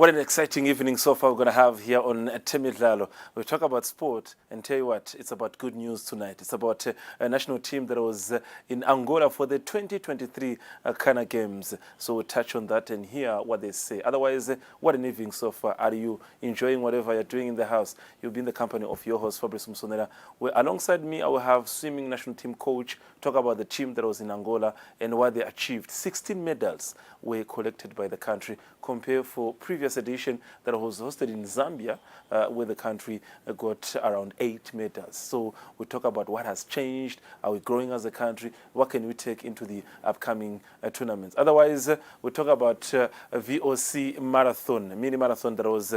What an exciting evening so far we're going to have here on Temidlalo. We talk about sport and tell you what, it's about good news tonight. It's about a national team that was in Angola for the 2023 Kana Games. So we'll touch on that and hear what they say. Otherwise, what an evening so far. Are you enjoying whatever you're doing in the house? You'll be in the company of your host, Fabrice Musonera. Alongside me, I will have swimming national team coach talk about the team that was in Angola and what they achieved. 16 medals were collected by the country compared for previous edition that was hosted in Zambia, where the country got around 8 medals. So we talk about what has changed, are we growing as a country, what can we take into the upcoming tournaments. Otherwise, we talk about a VOC marathon, a mini marathon that was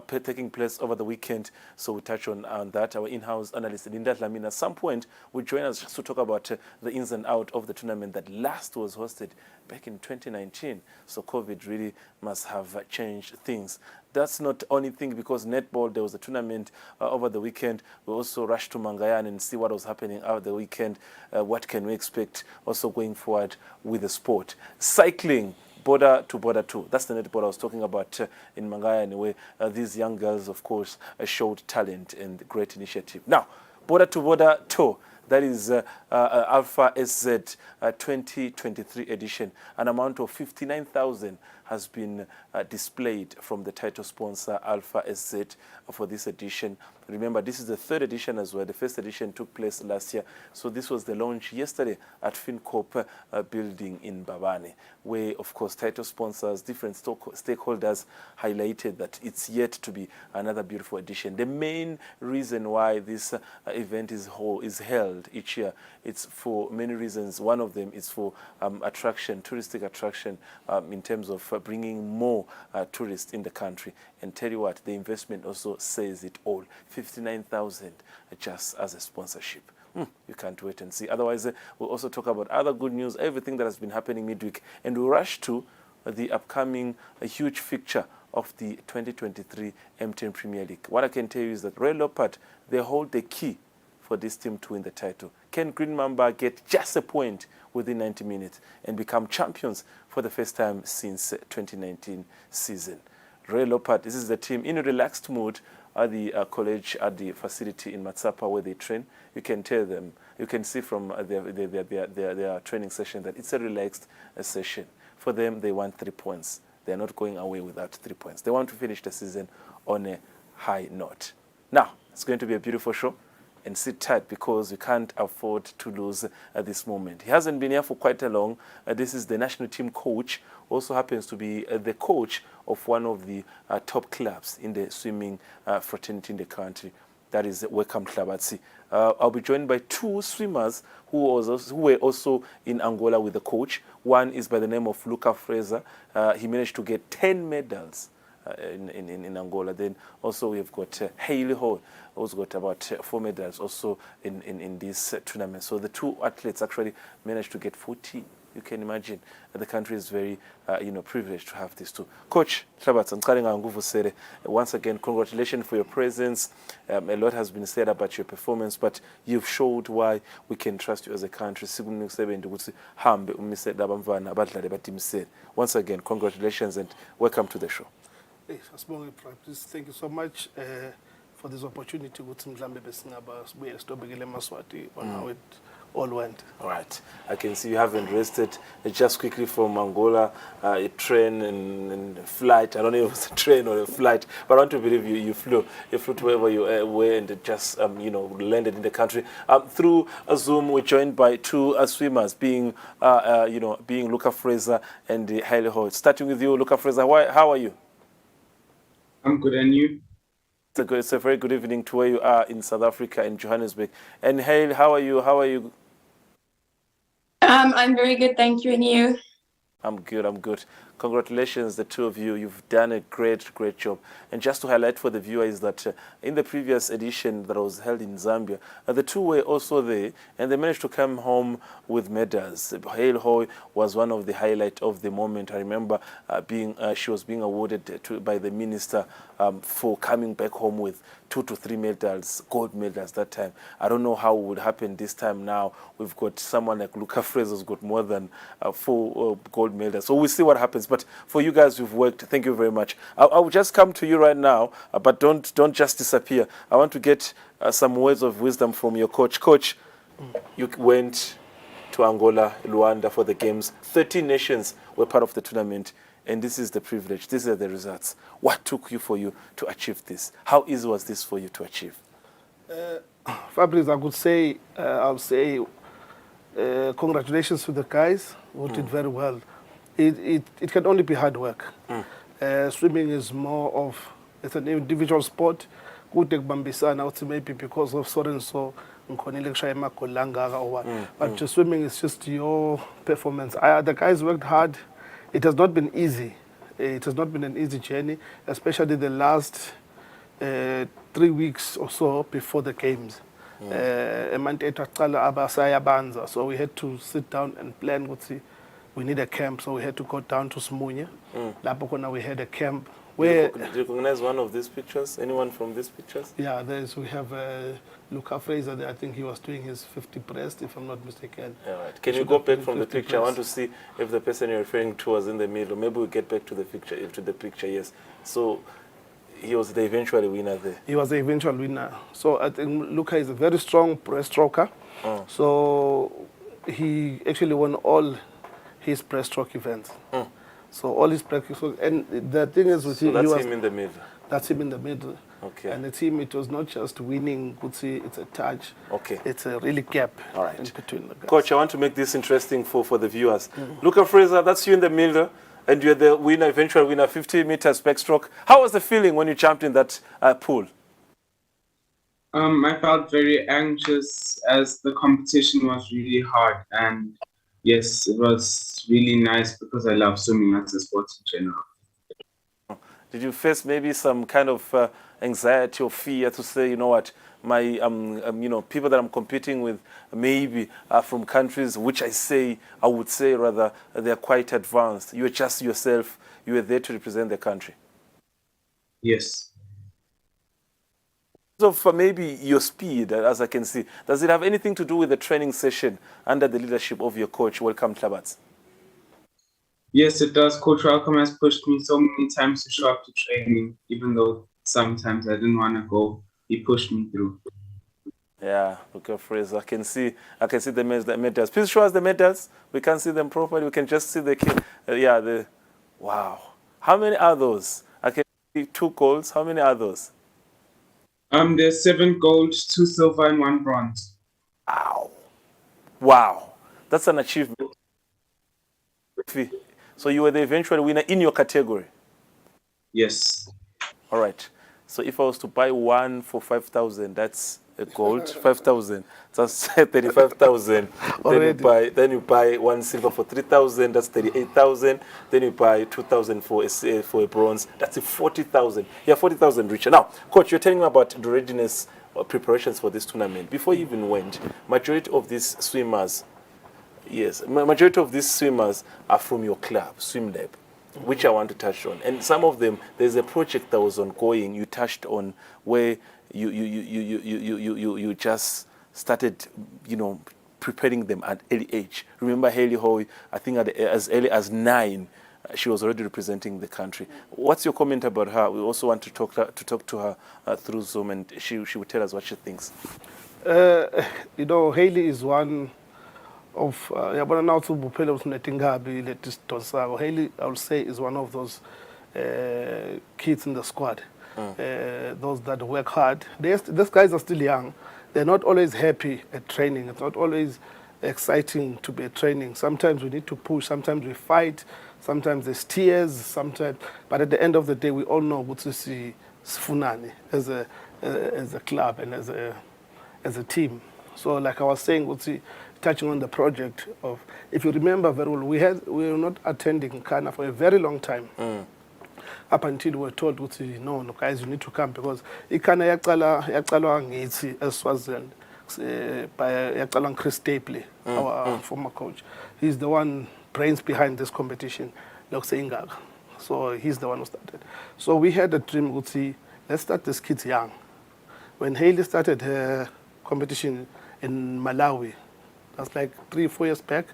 taking place over the weekend. So we touch on that. Our in-house analyst, Linda Lamina, at some point will join us just to talk about the ins and out of the tournament that last was hosted back in 2019. So COVID really must have changed things. That's not the only thing, because netball, there was a tournament over the weekend. We also rushed to Mangayan and see what was happening over the weekend. What can we expect also going forward with the sport? Cycling, border to border too. That's the netball I was talking about in Mangayan, where these young girls, of course, showed talent and great initiative. Now, border to border tour. That is Alpha SZ 2023 edition. An amount of 59,000 has been displayed from the title sponsor Alpha SZ for this edition. Remember, this is the third edition as well. The first edition took place last year. So this was the launch yesterday at FinCorp building in Babane, where, of course, title sponsors, different stakeholders highlighted that it's yet to be another beautiful edition. The main reason why this event is held each year, it's for many reasons. One of them is for attraction, touristic attraction, in terms of bringing more tourists in the country. And tell you what, the investment also says it all. 59,000 just as a sponsorship. You can't wait and see. Otherwise, we'll also talk about other good news, everything that has been happening midweek. And we'll rush to the upcoming huge fixture of the 2023 M10 Premier League. What I can tell you is that Red Leopard, they hold the key for this team to win the title. Can Green Mamba get just a point within 90 minutes and become champions for the first time since 2019 season? Red Leopard, this is the team in a relaxed mood at the college, at the facility in Matsapa where they train. You can tell them, you can see from their training session that it's a relaxed session. For them, they want 3 points. They're not going away without 3 points. They want to finish the season on a high note. Now, it's going to be a beautiful show. And sit tight, because we can't afford to lose at this moment. He hasn't been here for quite a long. This is the national team coach, also happens to be the coach of one of the top clubs in the swimming fraternity in the country. That is Welcome Hlabatsi. I'll be joined by 2 swimmers who were also in Angola with the coach. One is by the name of Luca Fraser. He managed to get 10 medals in Angola. Then also we have got Hailey Hall, who's got about 4 medals also in this tournament. So the 2 athletes actually managed to get 14. You can imagine the country is very privileged to have these 2. Coach Hlabatsi, once again, congratulations for your presence. A lot has been said about your performance, but you've showed why we can trust you as a country. Once again, congratulations and welcome to the show. Thank you so much for this opportunity. On how it all went. All right. I can see you haven't rested. Just quickly from Angola, a train and flight. I don't know if it was a train or a flight, but I want to believe you flew. You flew to wherever you were and just landed in the country. Through a Zoom, we're joined by 2 swimmers, being Luca Fraser and Hailey Hall. Starting with you, Luca Fraser. How are you? I'm good, and you? It's a very good evening to where you are in South Africa, in Johannesburg. And Hailey, how are you? I'm very good, thank you, and you? I'm good. Congratulations, the 2 of you. You've done a great job. And just to highlight for the viewer is that in the previous edition that was held in Zambia, the 2 were also there, and they managed to come home with medals. Hailey Hoy was one of the highlights of the moment. I remember she was being awarded by the minister for coming back home with 2 to 3 medals, gold medals that time. I don't know how it would happen this time now. We've got someone like Luca Fraser who's got more than 4 gold medals. So we'll see what happens. But for you guys who've worked, thank you very much. I will just come to you right now, but don't just disappear. I want to get some words of wisdom from your coach. Coach, you went to Angola, Luanda for the games. 13 nations were part of the tournament, and this is the privilege. These are the results. What took you for you to achieve this? How easy was this for you to achieve? Fabrice, I could say, I'll say, congratulations to the guys who did very well. It can only be hard work. Swimming is more of, it's an individual sport. Good bambisana, also maybe because of so and so, but swimming is just your performance. The guys worked hard. It has not been easy. It has not been an easy journey, especially the last 3 weeks or so before the games. So we had to sit down and plan. We need a camp, so we had to go down to Smunya. We had a camp. Do you recognize one of these pictures? Anyone from these pictures? Yeah, we have Luca Fraser there. I think he was doing his 50 breast, if I'm not mistaken. All right. Can you go back from the picture? I want to see if the person you're referring to was in the middle. Maybe we'll get back to the picture, yes. So he was the eventual winner there. He was the eventual winner. So I think Luca is a very strong breaststroker. So he actually won all his breaststroke events. So all his practice, and the thing is with him, that's him in the middle. That's him in the middle. Okay. And the team, it was not just winning. It's a touch. Okay. It's a really gap. All right. In between the guys. Coach, I want to make this interesting for the viewers. Luca Fraser, that's you in the middle, and you're the winner, eventual winner, 50 meters backstroke. How was the feeling when you jumped in that pool? I felt very anxious as the competition was really hard, and yes, it was really nice because I love swimming as a sport in general. Did you face maybe some kind of anxiety or fear to say, you know what, my people that I'm competing with maybe are from countries which I would say rather they're quite advanced. You're just yourself. You were there to represent the country. Yes. So for maybe your speed, as I can see, does it have anything to do with the training session under the leadership of your coach, Welcome Tlabats? Yes, it does. Coach Welcome has pushed me so many times to show up to training, even though sometimes I didn't want to go. He pushed me through. Yeah, Luca Fraser. I can see the medals. Please show us the medals. We can't see them properly. We can just see the wow. How many are those? I can see 2 golds. How many are those? There's 7 gold, 2 silver, and 1 bronze. Wow. That's an achievement. So you were the eventual winner in your category? Yes. All right. So if I was to buy one for 5,000, that's a gold. 5,000. That's 35,000. Then you buy 1 silver for 3,000. That's 38,000. Then you buy 2,000 for a bronze. That's 40,000. Yeah, 40,000 richer. Now, coach, you're telling me about the readiness or preparations for this tournament. Before you even went, majority of these swimmers are from your club, Swim Lab, which I want to touch on. And some of them, there's a project that was ongoing. You touched on where you just started, preparing them at early age. Remember Haley Hoy? I think as early as 9, she was already representing the country. What's your comment about her? We also want to talk to her through Zoom, and she will tell us what she thinks. Haley is one of Haley, I would say, is one of those kids in the squad. Those that work hard. These guys are still young. They're not always happy at training. It's not always exciting to be at training. Sometimes we need to push. Sometimes we fight. Sometimes there's tears. But at the end of the day, we all know what to see Sfunani as a club and as a team. So, like I was saying, touching on the project of, if you remember very well, we were not attending Kana for a very long time. Up until we were told, no, guys, you need to come because Ikana yaqalwa ngithi eSwaziland by yaqalwa Chris Stapley, our former coach. He's the one brains behind this competition, so he's the one who started. So we had a dream, let's start these kids young. When Haley started her competition in Malawi, that's like 3-4 years back,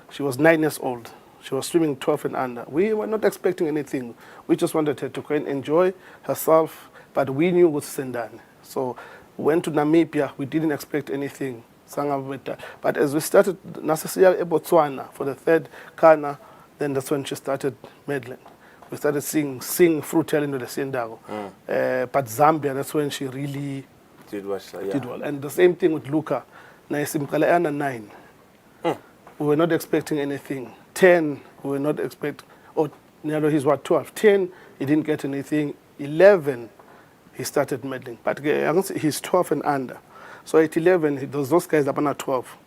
she was 9 years old. She was swimming 12 and under. We were not expecting anything. We just wanted her to go and enjoy herself, but we knew with Sendane. So went to Namibia, we didn't expect anything. But as we started Nasasiya Botswana for the third Kana, then that's when she started meddling. We started seeing fruit into the Sendago. But Zambia, that's when she really Did well. And the same thing with Luca. Naisimkala 9. We were not expecting anything. 10, we were not expecting. Oh, he's what, 12. 10, he didn't get anything. 11, he started meddling. But he's 12 and under. So at 11, those guys up on 12.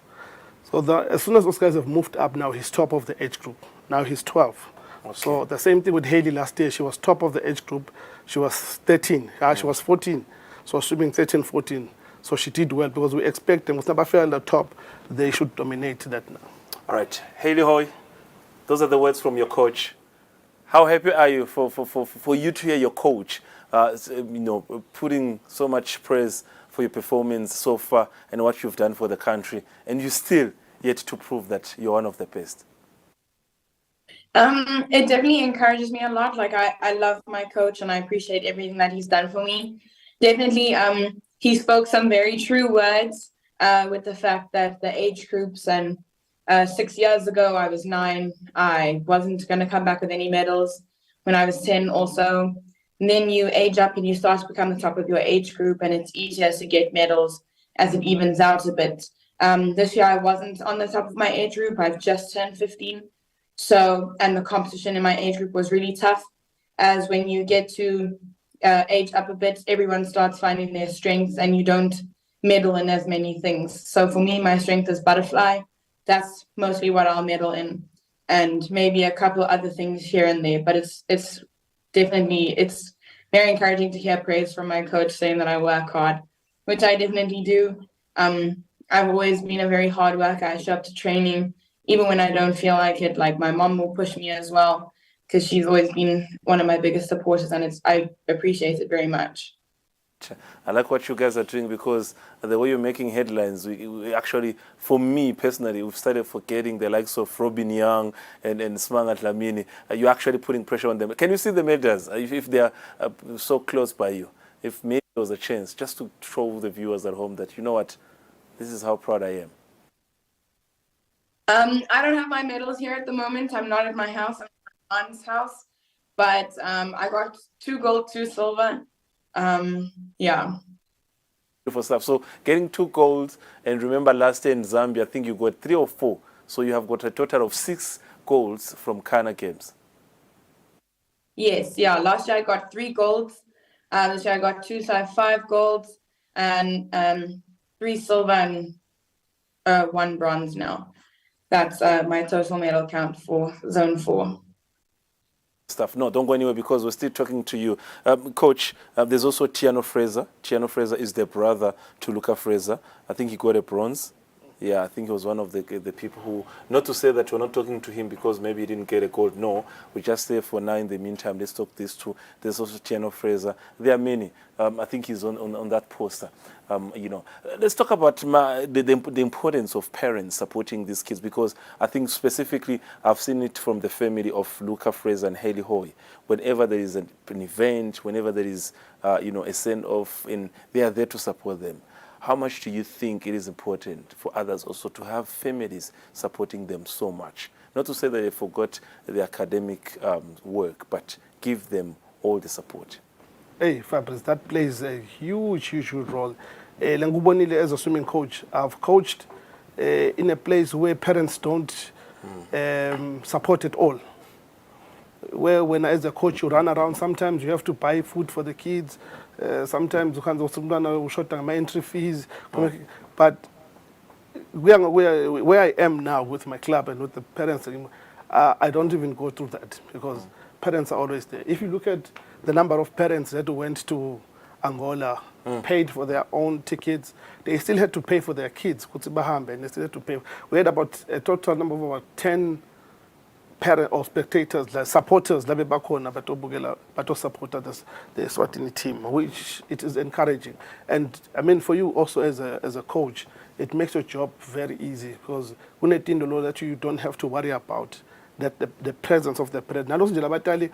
So as soon as those guys have moved up now, he's top of the age group. Now he's 12. Okay. So the same thing with Haley last year. She was top of the age group. She was 13. She was 14. So swimming 13, 14. So she did well because we expect them. With Nabafe on the top, they should dominate that now. All right. Haley Hoy, those are the words from your coach. How happy are you for you to hear your coach putting so much praise for your performance so far and what you've done for the country, and you still yet to prove that you're one of the best? It definitely encourages me a lot. Like I love my coach and I appreciate everything that he's done for me. Definitely, he spoke some very true words with the fact that the age groups and 6 years ago I was 9. I wasn't going to come back with any medals. When I was 10 also. And then you age up and you start to become the top of your age group, and it's easier to get medals as it evens out a bit. This year I wasn't on the top of my age group. I've just turned 15. So, and the competition in my age group was really tough, as when you get to age up a bit, everyone starts finding their strengths and you don't medal in as many things. So for me, my strength is butterfly. That's mostly what I'll medal in, and maybe a couple other things here and there. But it's very encouraging to hear praise from my coach saying that I work hard, which I definitely do. I've always been a very hard worker. I show up to training even when I don't feel like it. Like my mom will push me as well, because she's always been one of my biggest supporters, and I appreciate it very much. I like what you guys are doing, because the way you're making headlines, we actually, for me personally, we've started forgetting the likes of Robin Young and Smanga Dlamini. You're actually putting pressure on them. Can you see the medals if they are so close by you? If maybe there was a chance just to show the viewers at home that, you know what, this is how proud I am. I don't have my medals here at the moment. I'm not at my house. I'm at my aunt's house. But I got 2 gold, 2 silver. Yeah. Beautiful stuff. So getting 2 golds, and remember last year in Zambia, I think you got 3 or 4. So you have got a total of 6 golds from Kana Games. Yes, yeah. Last year I got 3 golds. This year I got 2, so I have 5 golds and 3 silver and 1 bronze now. That's my total medal count for Zone 4. Stuff. No, don't go anywhere, because we're still talking to you. Coach, there's also Tiano Fraser. Tiano Fraser is the brother to Luca Fraser. I think he got a bronze. Yeah, I think he was one of the people who, not to say that we're not talking to him because maybe he didn't get a gold. No, we just say for now in the meantime, let's talk these 2. There's also Tiano Fraser. There are many. I think he's on that poster. Let's talk about the importance of parents supporting these kids, because I think specifically I've seen it from the family of Luca Fraser and Haley Hoy. Whenever there is an event, whenever there is a send-off, they are there to support them. How much do you think it is important for others also to have families supporting them so much? Not to say that they forgot the academic work, but give them all the support. Hey, Fabrice, that plays a huge, huge role. Langubonile, as a swimming coach, I've coached in a place where parents don't support at all. Where when as a coach you run around, sometimes you have to buy food for the kids. Sometimes you can't short my entry fees. But where I am now with my club and with the parents, I don't even go through that, because parents are always there. If you look at the number of parents that went to Angola, paid for their own tickets, they still had to pay for their kids. And they still had to pay. We had about a total number of about 10 parents or spectators, like supporters, but supported the Eswatini team, which it is encouraging. And I mean, for you also as a coach, it makes your job very easy, because when it in the law that you don't have to worry about that the presence of the parent. Naloku nje labatali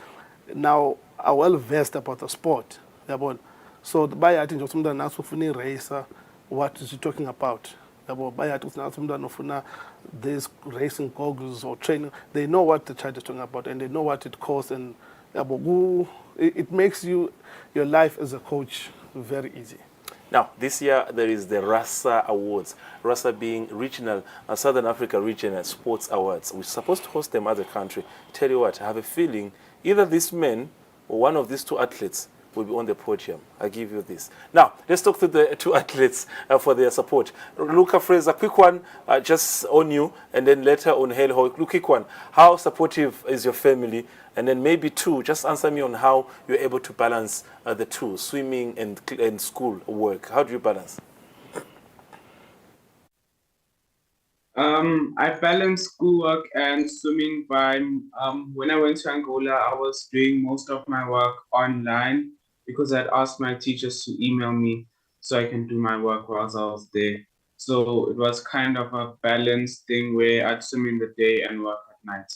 now are well versed about the sport. Yabona. So bayathi nje umntwana naso ufuna iracer, what is he talking about? Yabo bayathi naso umntwana ufuna these racing goggles or training. They know what the child is talking about and they know what it costs, and yabo it makes your life as a coach very easy. Now, this year there is the RASA Awards, RASA being Regional, Southern Africa Regional Sports Awards. We're supposed to host them as a country. Tell you what, I have a feeling either this man or one of these two athletes will be on the podium. I give you this. Now, let's talk to the two athletes for their support. Luca Fraser, quick one, just on you, and then later on Hale Hoy. Quick one, how supportive is your family? And then maybe two, just answer me on how you're able to balance the two, swimming and school work. How do you balance? I balance schoolwork and swimming by when I went to Angola, I was doing most of my work online because I'd asked my teachers to email me so I can do my work whilst I was there. So it was kind of a balanced thing where I'd swim in the day and work at night.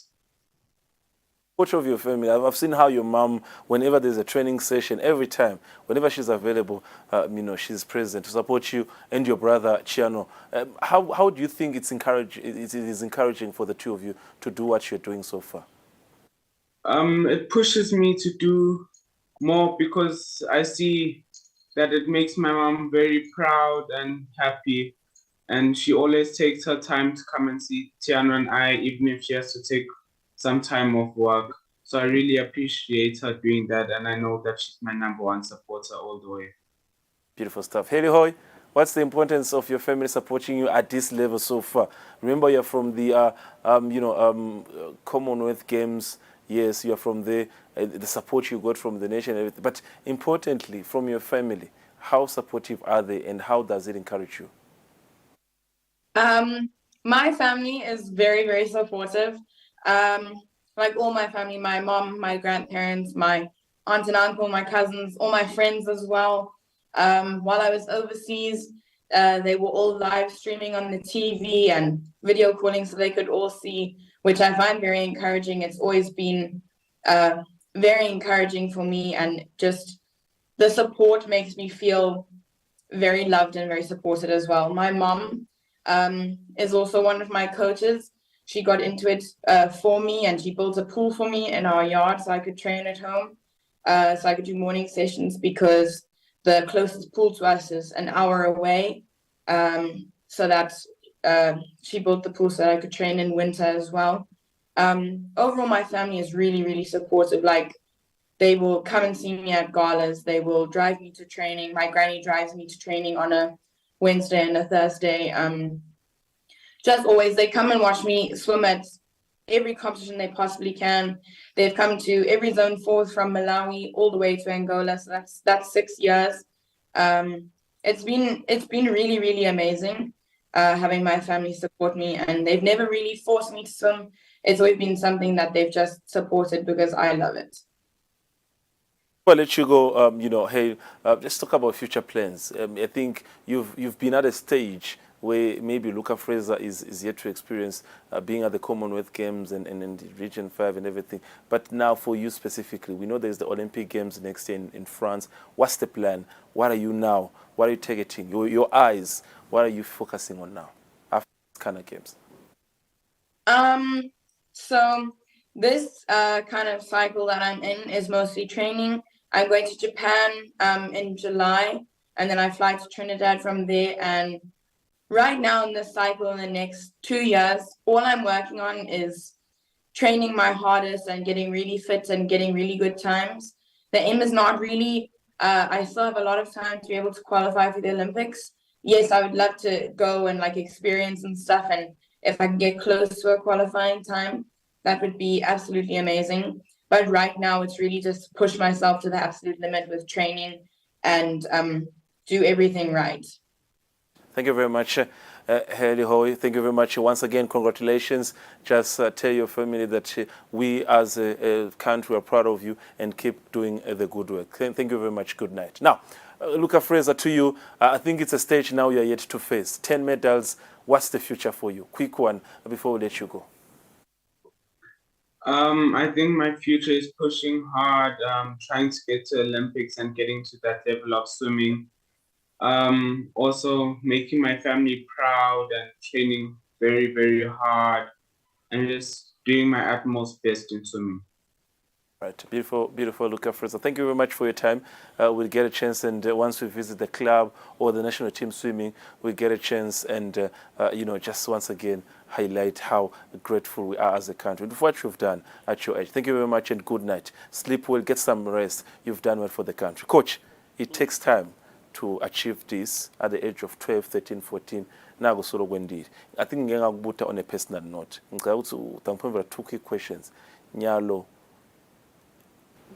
Coach of your family, I've seen how your mom, whenever there's a training session, every time, whenever she's available, she's present to support you and your brother Chiano. How do you think it is encouraging for the two of you to do what you're doing so far? It pushes me to do more because I see that it makes my mom very proud and happy, and she always takes her time to come and see Tiano and I, even if she has to take some time off work. So I really appreciate her doing that, and I know that she's my #1 supporter all the way. Beautiful stuff. Haley Hoy, what's the importance of your family supporting you at this level so far? Remember, you're from the Commonwealth Games. Yes, you're from there. The support you got from the nation and everything. But importantly, from your family, how supportive are they, and how does it encourage you? My family is very, very supportive. Like all my family, my mom, my grandparents, my aunt and uncle, my cousins, all my friends as well. While I was overseas, they were all live streaming on the TV and video calling so they could all see, which I find very encouraging. It's always been very encouraging for me, and just the support makes me feel very loved and very supported as well. My mom is also one of my coaches. She got into it for me, and she built a pool for me in our yard so I could train at home. So I could do morning sessions because the closest pool to us is an hour away. So that's she built the pool so that I could train in winter as well. Overall, my family is really, really supportive. Like, they will come and see me at galas. They will drive me to training. My granny drives me to training on a Wednesday and a Thursday. Just always, they come and watch me swim at every competition they possibly can. They've come to every zone 4 from Malawi all the way to Angola. So that's 6 years. It's been really, really amazing having my family support me, and they've never really forced me to swim. It's always been something that they've just supported because I love it. I'll let you go. Hey, let's talk about future plans. I think you've been at a stage where maybe Luca Fraser is yet to experience being at the Commonwealth Games and the Region 5 and everything. But now for you specifically, we know there's the Olympic Games next year in France. What's the plan? What are you now? What are you targeting? Your eyes, what are you focusing on now after these kind of games? So this kind of cycle that I'm in is mostly training. I'm going to Japan in July, and then I fly to Trinidad from there. And right now in this cycle, in the next 2 years, all I'm working on is training my hardest and getting really fit and getting really good times. The aim is not really, I still have a lot of time to be able to qualify for the Olympics. Yes, I would love to go and like experience and stuff. And if I can get close to a qualifying time, that would be absolutely amazing. But right now, it's really just push myself to the absolute limit with training and do everything right. Thank you very much, Haley Hoy. Thank you very much. Once again, congratulations. Just tell your family that we as a country are proud of you and keep doing the good work. Thank you very much. Good night. Now, Luca Fraser, to you, I think it's a stage now you're yet to face. 10 medals. What's the future for you? Quick one before we let you go. I think my future is pushing hard, trying to get to Olympics and getting to that level of swimming. Also making my family proud and training very, very hard and just doing my utmost best in swimming. Right, beautiful, beautiful, Luca Fraser. Thank you very much for your time. We'll get a chance, and once we visit the club or the national team swimming, we'll get a chance and, just once again highlight how grateful we are as a country for what you've done at your age. Thank you very much and good night. Sleep well, get some rest. You've done well for the country. Coach, it takes time to achieve this at the age of 12, 13, 14. Now, solo kwendile. I think ngingakubuta on a personal note. Ngicela ukuthi utangiphendula 2 quick questions. Nyalo,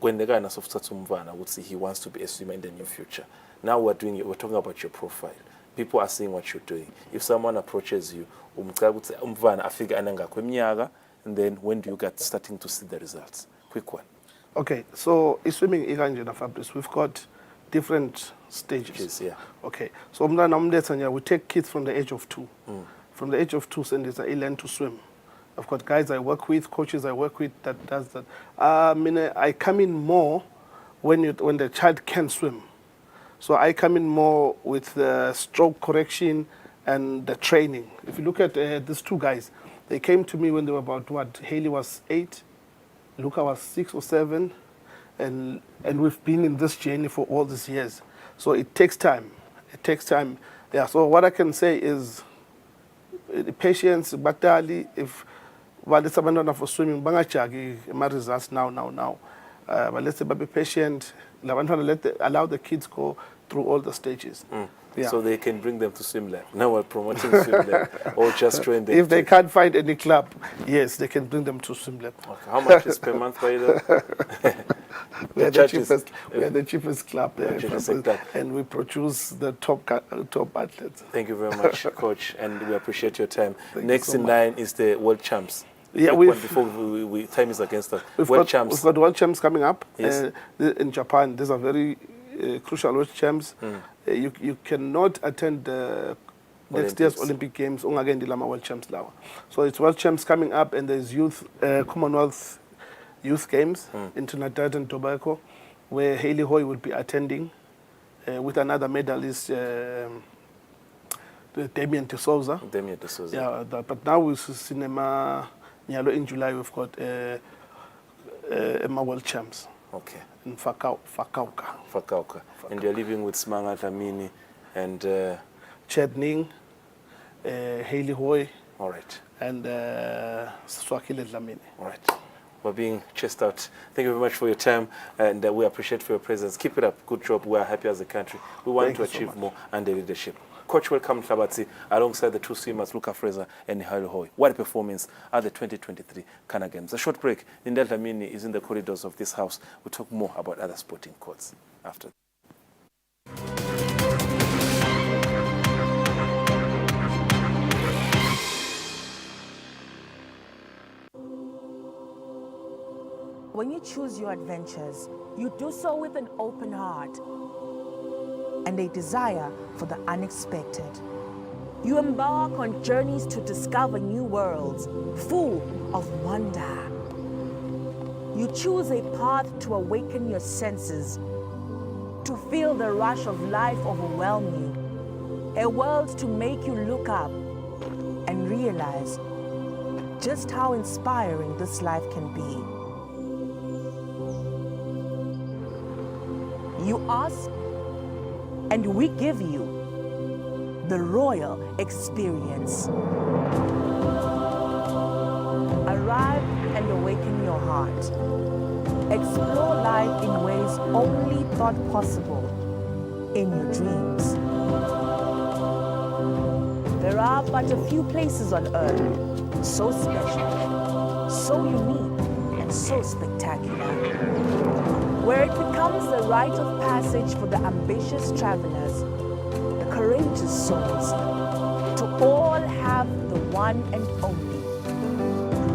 kwendekana sofuthatha umfana ukuthi he wants to be a swimmer in the near future. Now we're talking about your profile. People are seeing what you're doing. If someone approaches you, umcela ukuthi umfana afike anangakho eminyaka, and then when do you get starting to see the results? Quick one. Okay, so swimming ikanjena Fabrice, we've got different stages. Yeah. Okay, so we take kids from the age of 2. From the age of 2, and they learn to swim. I've got guys I work with, coaches I work with that does that. I come in more when the child can swim. So I come in more with the stroke correction and the training. If you look at these 2 guys, they came to me when they were about what? Haley was 8, Luca was 6 or 7, and we've been in this journey for all these years. So it takes time. It takes time. Yeah. So what I can say is, patience, batali. If while it's abandoned for swimming, bangachagi my results now. But let's say be patient. Allow the kids go through all the stages. Yeah. So they can bring them to swim lab. Now we're promoting swim lab, or just train them. If they can't find any club, yes, they can bring them to swim lab. Okay. How much is per month, by the We are the cheapest club there, and we produce the top athletes. Thank you very much, Coach, and we appreciate your time. Next so in line is the World Champs. Yeah, before we time is against us. World Champs. We've got World Champs coming up. Yes. In Japan. These are very crucial World Champs. You cannot attend the next year's Olympic Games again the World Champs now. So it's World Champs coming up, and there's Commonwealth Youth Games in Trinidad and Tobago, where Haley Hoy will be attending with another medalist, Damien de Souza. Yeah, but now with Cinema Nyalo in July, we've got World Champs. Okay. In Fakauka. And you're living with Smanga Dlamini and Chedning, Haley Hoy. All right. And Swakile Dlamini. All right. We're being chased out. Thank you very much for your time, and we appreciate for your presence. Keep it up. Good job. We are happy as a country. We want to achieve more under leadership. Coach, welcome Hlabatsi, alongside the 2 swimmers, Luca Fraser and Haley Hoy. What a performance at the 2023 Kana Games. A short break. Lindel Dlamini is in the corridors of this house. We'll talk more about other sporting courts after. When you choose your adventures, you do so with an open heart and a desire for the unexpected. You embark on journeys to discover new worlds, full of wonder. You choose a path to awaken your senses, to feel the rush of life overwhelm you, a world to make you look up and realize just how inspiring this life can be. You ask, and we give you the royal experience. Arrive and awaken your heart. Explore life in ways only thought possible in your dreams. There are but a few places on earth so special, so unique, and so spectacular, where it becomes the rite of passage for the ambitious travelers, the courageous souls, to all have the one and only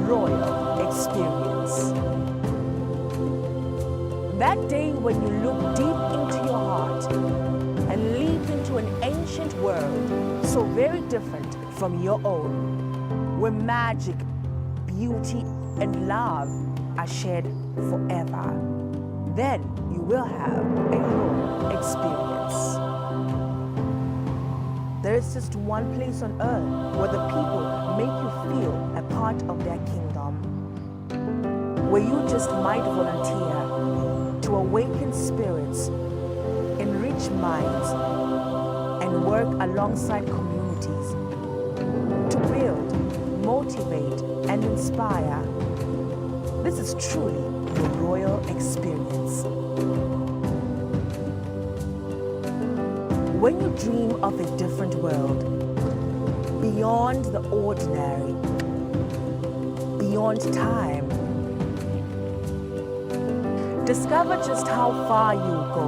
royal experience. That day when you look deep into your heart and leap into an ancient world so very different from your own, where magic, beauty, and love are shared forever. Then you will have a whole experience. There is just one place on earth where the people make you feel a part of their kingdom, where you just might volunteer to awaken spirits, enrich minds, and work alongside communities to build, motivate, and inspire. This is truly the royal experience. When you dream of a different world, beyond the ordinary, beyond time, discover just how far you go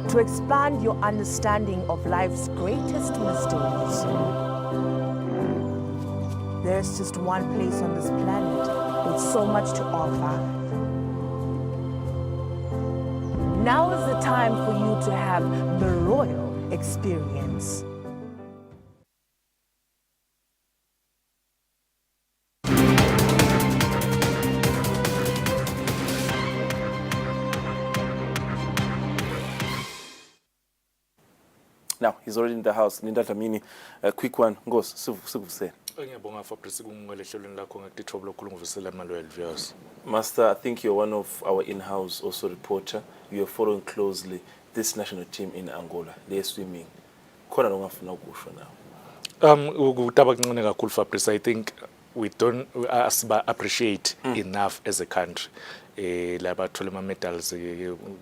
to expand your understanding of life's greatest mysteries. There's just one place on this planet with so much to offer. Now is the time for you to have the royal experience. Now, he's already in the house. Linda Dlamini, a quick one. Ngos, sikuvusela. Ngiyabonga Fabrice kungolehlelweni lakho ngakutithobo lokukhulu ngivusela ama-loyal viewers. Master, I think you're one of our in-house also reporter. You're following closely this national team in Angola. They're swimming. Khona longafuna ukusho now. Ukutaba kancane kakhulu Fabrice. I think we don't appreciate enough as a country. Laba thola ama-medals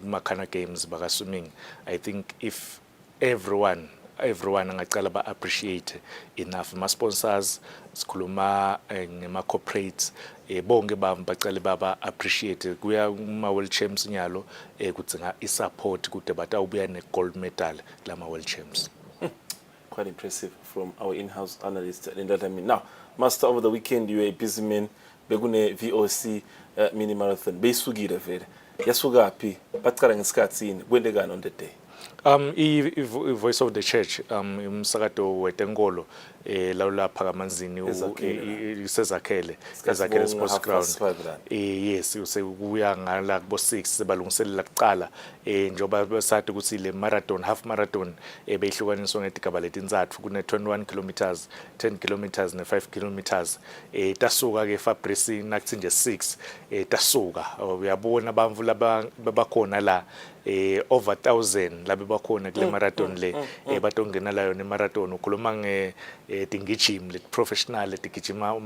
kuma-Ghana Games baka swimming. I think if everyone angacala ba-appreciate enough ma-sponsors sikhuluma ngema-corporates bonke bacale baba-appreciate kuya kuma-world champs nyalo kudzinga i-support kude batawubuya ne-gold medal lama-world champs. Quite impressive from our in-house analyst Linda Dlamini. Now, Master, over the weekend you were a busy man. Begune VOC mini marathon beyisukile vele yasuka phi bacala ngesikhathi yini kwendekani on the day? Voice of the Church umsakato wetenkolo lapha kaManzini usezakhele sports ground. Yes usekuya ngala kubo 6 sebalungiselela kuqala njoba sathi ukuthi le marathon half marathon beyihlukaniswa ngedigaba letinzathu kune 21 kilometers 10 kilometers ne 5 kilometers tasuka ke Fabrice nakuthi nje 6 tasuka uyabona bamvu labakhona la over 1000 labe bakhona kule marathon le batongena la yona marathon ukhuluma tingijim le professional letigijima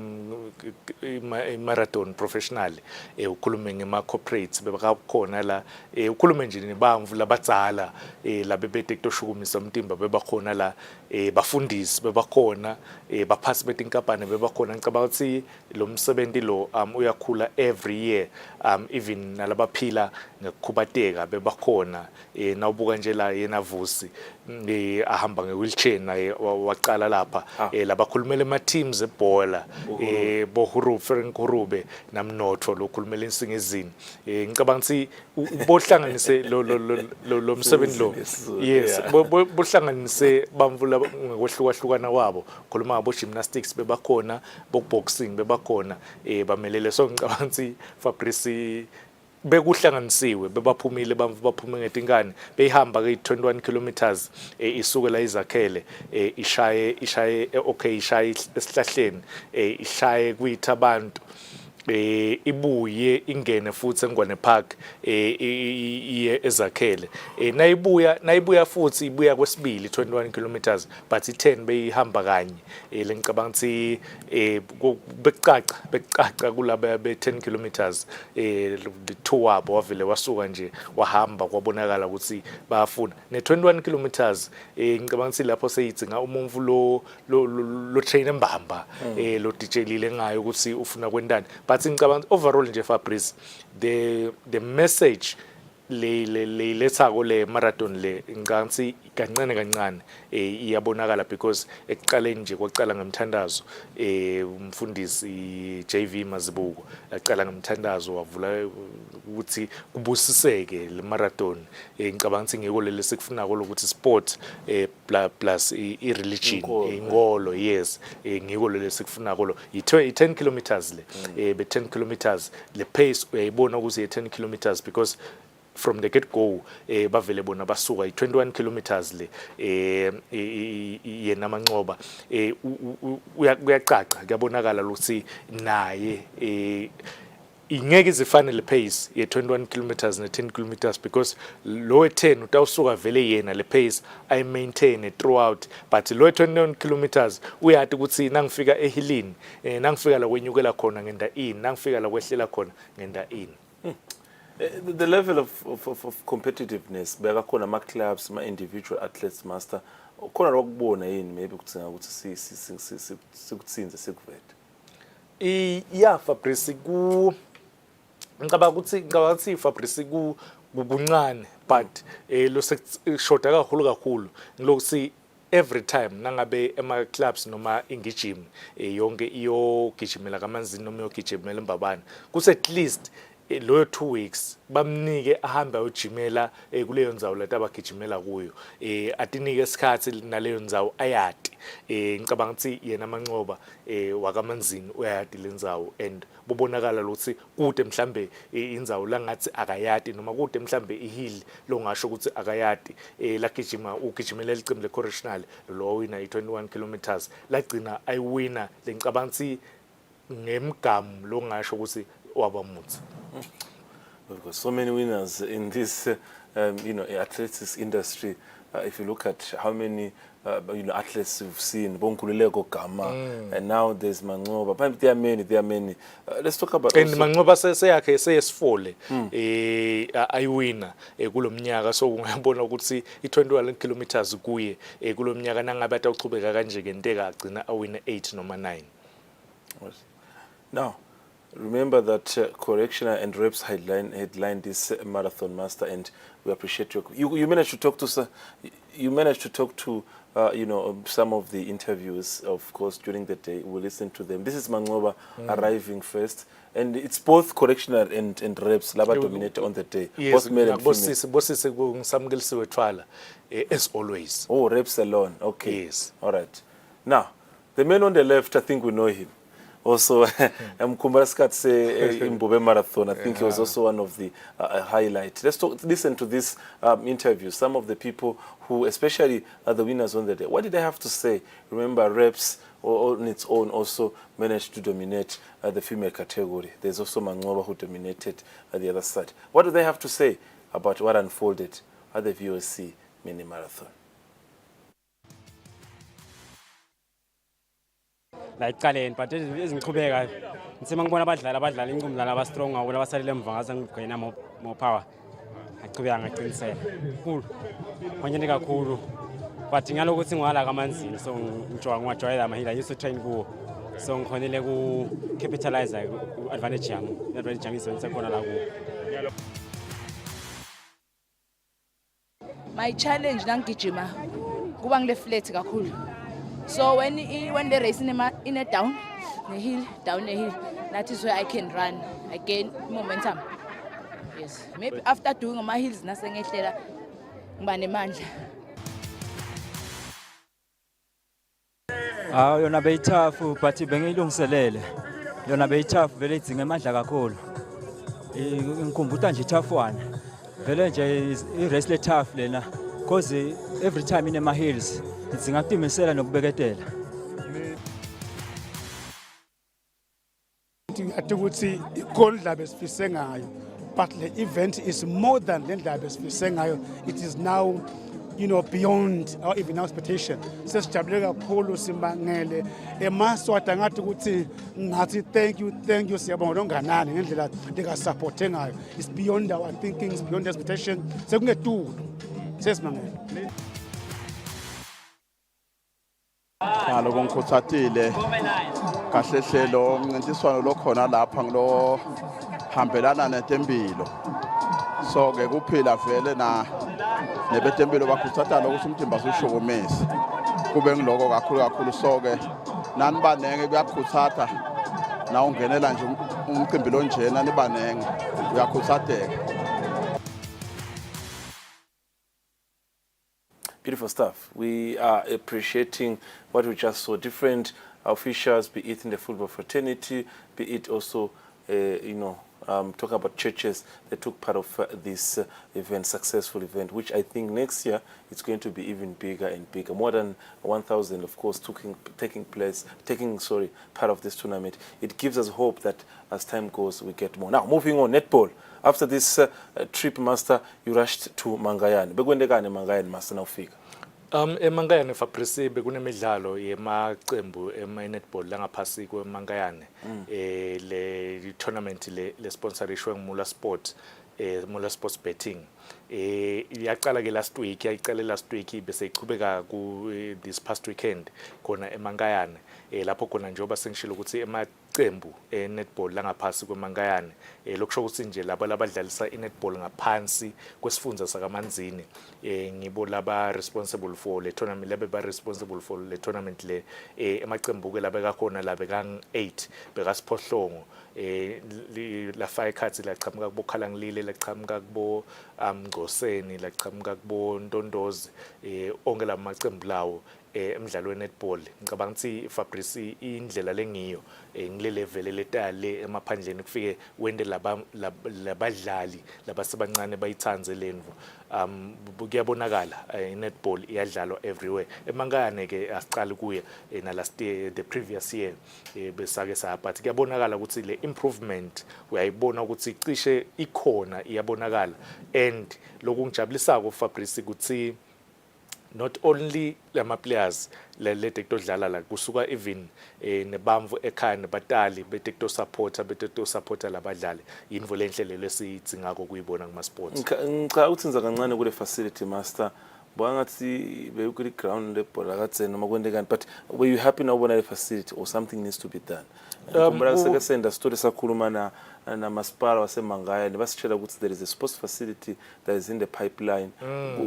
marathon professional ukhulume ngema corporates bebakhona la ukhulume nje nebamvu labadzala labe betekutoshukumisa umtimba bebakhona la bafundisi bebakhona baphathi betinkampani bebakhona ngicabanga ukuthi lo msebenzi lo uyakhula every year even nalabaphila ngekukhubateka bebakhona nawubuka nje la yena Vusi ahamba ngewheelchair naye waqala lapha labakhulumela ama teams ebhola boHuru Frank Hurube namnotho lokhulumela insingizini ngicabanga ukuthi bohlanganise lo msebenzi lo yes bohlanganise bamvula ngokwehlukahlukana wabo khuluma ngabo gymnastics bebakhona boxing bebakhona bamelele so ngicabanga ukuthi Fabrice bekuhlanganisiwe bebaphumile baphume ngetinkani behamba ke 21 kilometers isuke la izakhele ishaye okay ishaye esihlahleni ishaye kuyitha abantu ibuye ingene futhi engwane park iye ezakhele nayibuya futhi ibuya kwesibili 21 kilometers but i10 beyihamba kanye lengicabanga ukuthi becaca kulaba be 10 kilometers the wabo wavele wasuka nje wahamba kwabonakala ukuthi bayafuna ne21 kilometers ngicabanga ukuthi lapho seyidzinga umuntu lo train embamba lo ditshelile ngayo ukuthi ufuna kwendani but ngicabanga overall nje Fabrice the message lethako le marathon le ngicansi kancane iyabonakala because ekuqaleni nje kwaqala ngemthandazo umfundisi JV Mazibuko aqala ngemthandazo wavula ukuthi kubusiseke le marathon ngicabanga ukuthi ngiko leli sikufunako lokuthi sport plus I religion ingolo yes ngiko leli sikufunako lo i10 kilometers le be 10 kilometers le pace uyayibona ukuthi i10 kilometers because from the get go bavele bona basuka i21 kilometers le yena Mancoba uyacaca kuyabonakala ukuthi naye ingeke izifane le pace ye21 kilometers ne10 kilometers because lo 10 utawusuka vele yena le pace I maintain throughout but lo 21 kilometers uyathi ukuthi nangifika ehilini nangifika la kwenyukela khona ngenda ini nangifika la kwehlela khona ngenda ini. The level of competitiveness beka khona ama clubs ma individual athletes master khona lokubona yini maybe ukuthinga ukuthi sikutsinze sikuvete yeah Fabrice ngicabanga ukuthi Fabrice kuncane but lo sekushoda kakhulu ngilokuthi every time nangabe ema clubs noma ingijim yonke iyogijimela kamanzini noma iyogijimela eMbabane kuse at least lo 2 weeks bamnike ahambe ayojimela kuleyo ndzawo lati abagijimela kuyo atinike isikhathi naleyo ndzawo ayati ngicabanga ukuthi yena Mancoba wakamanzini uyayati lendzawo and bobonakala ukuthi kude mhlambe indzawo la ngathi akayati noma kude mhlambe ihill lo ngasho ukuthi akayati lagijima ugijimela licembu le correctional lo wina i21 kilometers lagcina ayiwina ngicabanga ukuthi ngemgamu lo ngasho ukuthi wabamuthi. We've got so many winners in this, athletics industry. If you look at how many, athletes you've seen, Bonkululeko Gama, and now there's Mancoba. But there are many. Let's talk about. And Mancoba says fall. I win. Kulo mnyaka so ngiyabona ukuthi i21 kilometers kuye kulo mnyaka nangabata uqhubeka kanje ngenteka agcina awina 8 noma 9. Now, remember that Correctional and Reps headline this marathon master, and we appreciate you managed to talk to some of the interviews, of course, during the day. We'll listen to them. This is Mancoba arriving first, and it's both Correctional and Reps laba dominated on the day. Yes, both male and female. As always. Oh, Reps alone. Okay. Yes. All right. Now, the man on the left, I think we know him. Also, Mkumbaraskat in Marathon, I think he was also one of the highlights. Listen to this interview. Some of the people who, especially the winners on the day, what did they have to say? Remember, Reps on its own also managed to dominate the female category. There's also Mancoba who dominated the other side. What do they have to say about what unfolded at the VOC mini marathon? La iqaleni but ezingiqhubeka ngithe mangibona abadlali inqumdlala aba strong ngabona basalile emva ngase ngigcina mo power aqiqhubeka ngaqinisela kakhulu manje kakhulu but ngalokuthi ngwala kamanzini so ngijoyela amahila used to train kuwo so ngikhonile ku capitalize advantage yami isebenzisa khona la kuwo. My challenge nangigijima kuba ngile flat kakhulu. So when the race in a down the hill, that is where I can run. I gain momentum. Yes. Maybe after doing my hills, nothing ngehlela ngibane mandla. Yona beyithafu but bengiyilungiselele. Yona beyithafu vele idzinga amandla kakhulu. Ngikhumbula nje tough one. Vele nje I race le tough lena because every time in my hills idzinga kumisela nokubeketela. Ngathi ukuthi ikondlaba esifise ngayo but the event is more than le ndaba esifise ngayo. It is now beyond our even expectation. Sesijabule kakhulu simbangele emaswati ngathi ukuthi ngathi thank you siyabonga longanani ngendlela leka support ngayo. It's beyond our thinking, it's beyond expectation. Sekungetulu sesimangele. Ngaloko ngikhuthathile kahle hlelo ncintiswano lokhona lapha ngilo hambelana netempilo so ke kuphila vele na nebetempilo bakhuthatha lokho umthimba usishokomezi kube ngiloko kakhulu so ke nani banenge kuyakhuthatha na ungenela nje umcimbi lonjena nibanenge uyakhuthatheka. Beautiful stuff. We are appreciating what we just saw. Different officials, be it in the football fraternity, be it also, talk about churches that took part of this event, successful event, which I think next year it's going to be even bigger and bigger. More than 1,000, of course, taking part of this tournament. It gives us hope that as time goes, we get more. Now, moving on, netball. After this trip, Master, you rushed to Mangayan. Bekwendekani Mangayan, Master, now figure. eMangayane Fabrice bekunemidlalo yemaqembu netball langaphasi kweMangayane le tournament le sponsorishwe ngumula Sport Mula Sports Betting yaqala ke last week bese iqhubeka ku this past weekend khona eMangayane lapho khona njengoba sengishilo ukuthi emaqembu netball langaphasi kweMangayane lokusho ukuthi nje labo labadlalisa inetball ngaphansi kwesifundza sakaManzini ngibo laba responsible for le tournament labe ba responsible for le tournament le emaqembu ke labe kakhona labe ka8 beka Siphohlongo la fire cards la qhamuka kubo Khalangilile la qhamuka kubo Ngoseni la qhamuka kubo Ndondozi onke la maqembu lawo emidlalo netball ngicabanga ukuthi Fabrice indlela lengiyo ngile level letale emaphandleni kufike wende labadlali labasebancane bayithanze lendvu kuyabonakala netball iyadlalwa everywhere eMangayane ke asiqala kuya na last year the previous year besake but kuyabonakala ukuthi le improvement uyayibona ukuthi cishe ikhona iyabonakala and lokungijabulisako Fabrice ukuthi not only lama players le tekudlala la kusuka even nebamvu ekhaya nebatali betekto supporter labadlali yinvo lenhle lesiyidingako kuyibona kuma sports. Ngicela uthinza kancane kule facility Master bangathi beyukuri ground lebhola katsena noma kwendekani but were you happy now ubona le facility or something needs to be done? Kumbula seke senda story sakhuluma na masipala waseMangayane basitshela ukuthi there is a sports facility that is in the pipeline.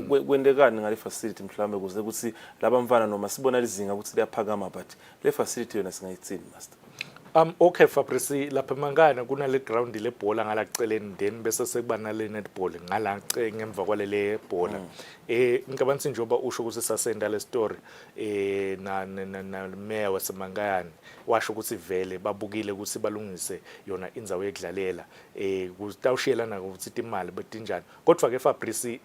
Kwendekani ngale facility mhlawumbe kuze ukuthi labamfana noma sibona izinga ukuthi liyaphakama but le facility yona singayithini Master? Okay Fabrice lapha eMangayane kunale ground lebhola ngalaceleni then bese sekuba nale netball ngala ngemva kwalele bhola ngicabanga njengoba usho ukuthi sasenda le story na mayor waseMangayane washo ukuthi vele babukile ukuthi balungise yona indzawo yekudlalela kutawushiyelana ukuthi imali betinjani kodwa ke Fabrice